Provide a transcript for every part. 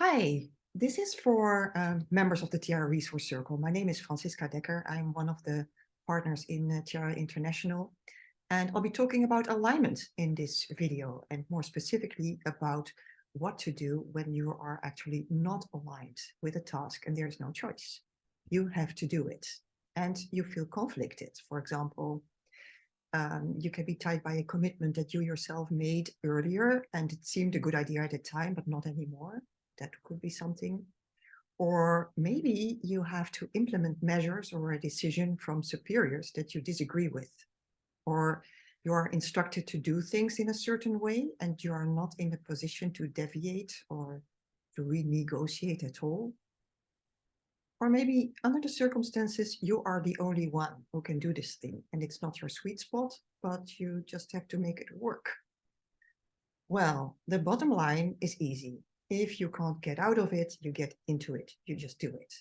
Hi, this is for members of the Tiara Resource Circle. My name is Franciska Dekker. I'm one of the partners in Tiara International, and I'll be talking about alignment in this video, and more specifically about what to do when you are actually not aligned with a task and there's no choice. You have to do it, and you feel conflicted. For example, you can be tied by a commitment that you yourself made earlier, and it seemed a good idea at the time, but not anymore. That could be something. Or maybe you have to implement measures or a decision from superiors that you disagree with. Or you are instructed to do things in a certain way and you are not in a position to deviate or to renegotiate at all. Or maybe under the circumstances, you are the only one who can do this thing and it's not your sweet spot, but you just have to make it work. Well, the bottom line is easy. If you can't get out of it, you get into it. You just do it.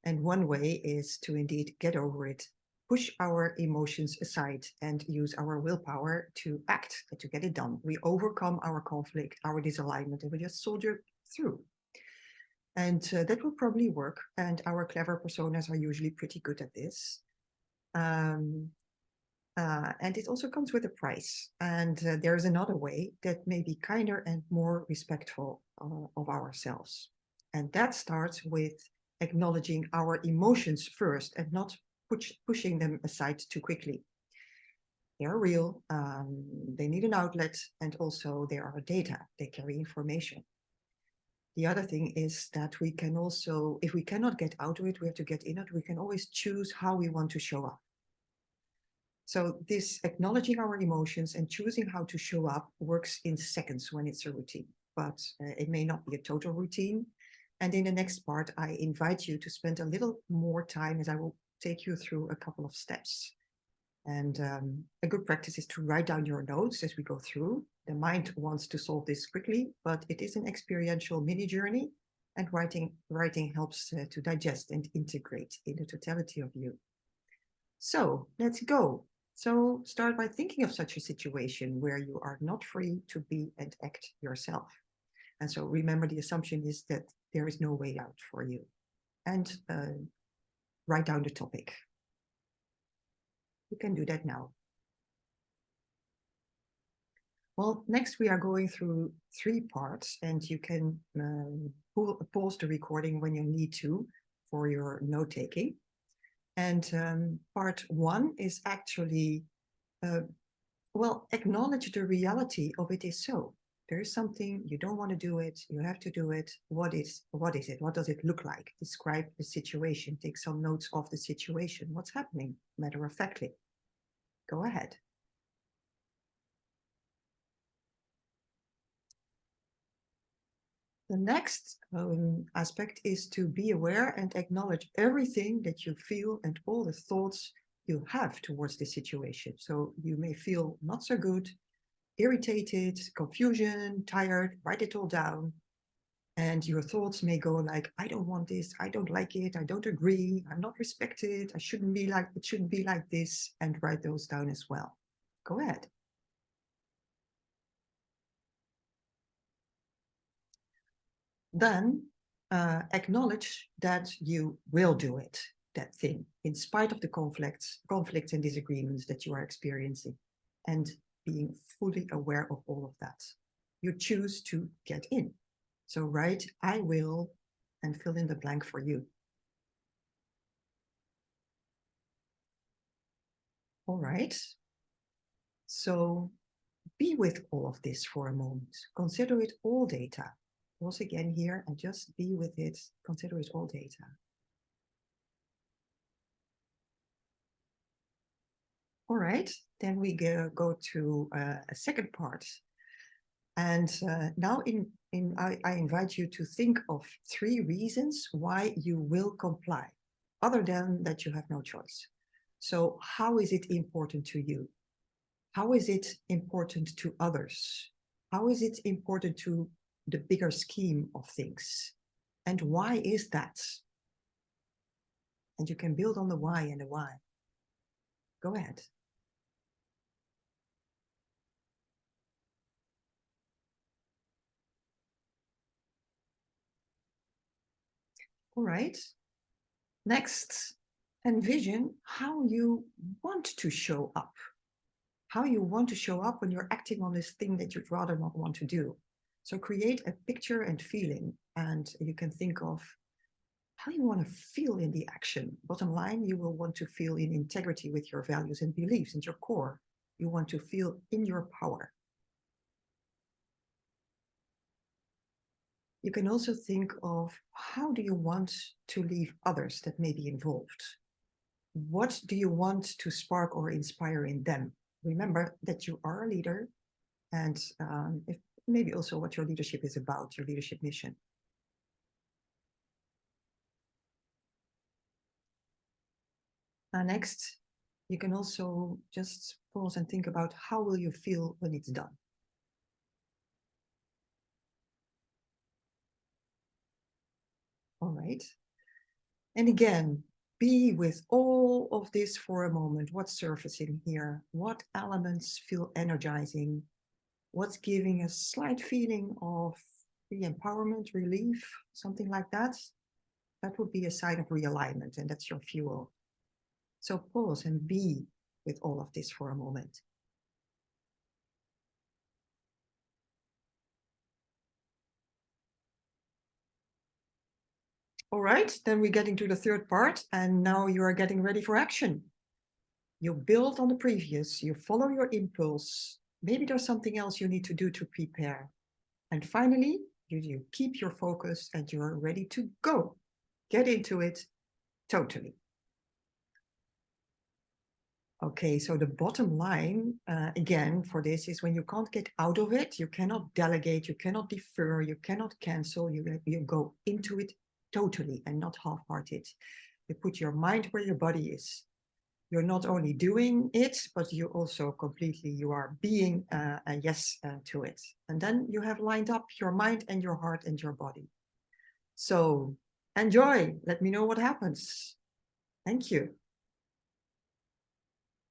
And one way is to indeed get over it, push our emotions aside and use our willpower to act and to get it done. We overcome our conflict, our disalignment, and we just soldier through. And that will probably work. And our clever personas are usually pretty good at this. And it also comes with a price. And there's another way that may be kinder and more respectful of ourselves. And that starts with acknowledging our emotions first and not pushing them aside too quickly. They're real, they need an outlet, and also they are data, they carry information. The other thing is that we can also, if we cannot get out of it, we have to get in it, we can always choose how we want to show up. So this acknowledging our emotions and choosing how to show up works in seconds when it's a routine, but it may not be a total routine. And in the next part, I invite you to spend a little more time as I will take you through a couple of steps. And a good practice is to write down your notes as we go through. The mind wants to solve this quickly, but it is an experiential mini journey, and writing helps to digest and integrate in the totality of you. So let's go. So start by thinking of such a situation where you are not free to be and act yourself. And so remember, the assumption is that there is no way out for you. And write down the topic. You can do that now. Well, next we are going through 3 parts, and you can pause the recording when you need to for your note-taking. And part 1 is actually, well, acknowledge the reality of it is so. There is something, you don't want to do it, you have to do it. What is it? What does it look like? Describe the situation, take some notes of the situation. What's happening, matter of factly? Go ahead. The next aspect is to be aware and acknowledge everything that you feel and all the thoughts you have towards the situation. So you may feel not so good, irritated, confusion, tired, write it all down. And your thoughts may go like, I don't want this, I don't like it, I don't agree, I'm not respected, it shouldn't be like this, and write those down as well. Go ahead. Then acknowledge that you will do it, that thing, in spite of the conflicts and disagreements that you are experiencing, and being fully aware of all of that. You choose to get in. So write, I will, and fill in the blank for you. All right. So be with all of this for a moment. Consider it all data. Once again here, and just be with it. Consider it all data. All right, then we go to a second part. And now I invite you to think of 3 reasons why you will comply, other than that you have no choice. So how is it important to you? How is it important to others? How is it important to the bigger scheme of things? And why is that? And you can build on the why and the why. Go ahead. All right. Next, envision how you want to show up. How you want to show up when you're acting on this thing that you'd rather not want to do. So create a picture and feeling, and you can think of how you want to feel in the action. Bottom line, you will want to feel in integrity with your values and beliefs and your core. You want to feel in your power. You can also think of how do you want to leave others that may be involved? What do you want to spark or inspire in them? Remember that you are a leader, and if maybe also what your leadership is about, your leadership mission. Next, you can also just pause and think about how will you feel when it's done. All right. And again, be with all of this for a moment. What's surfacing here? What elements feel energizing? What's giving a slight feeling of re-empowerment, relief, something like that? That would be a sign of realignment, and that's your fuel. So pause and be with all of this for a moment. All right, then we're getting to the third part, and now you are getting ready for action. You build on the previous, you follow your impulse. Maybe there's something else you need to do to prepare. And finally, you keep your focus and you're ready to go. Get into it totally. Okay, so the bottom line, again, for this is when you can't get out of it, you cannot delegate, you cannot defer, you cannot cancel, you go into it totally and not half-hearted. You put your mind where your body is. You're not only doing it, but you also completely, you are being a yes to it. And then you have lined up your mind and your heart and your body. So enjoy. Let me know what happens. Thank you.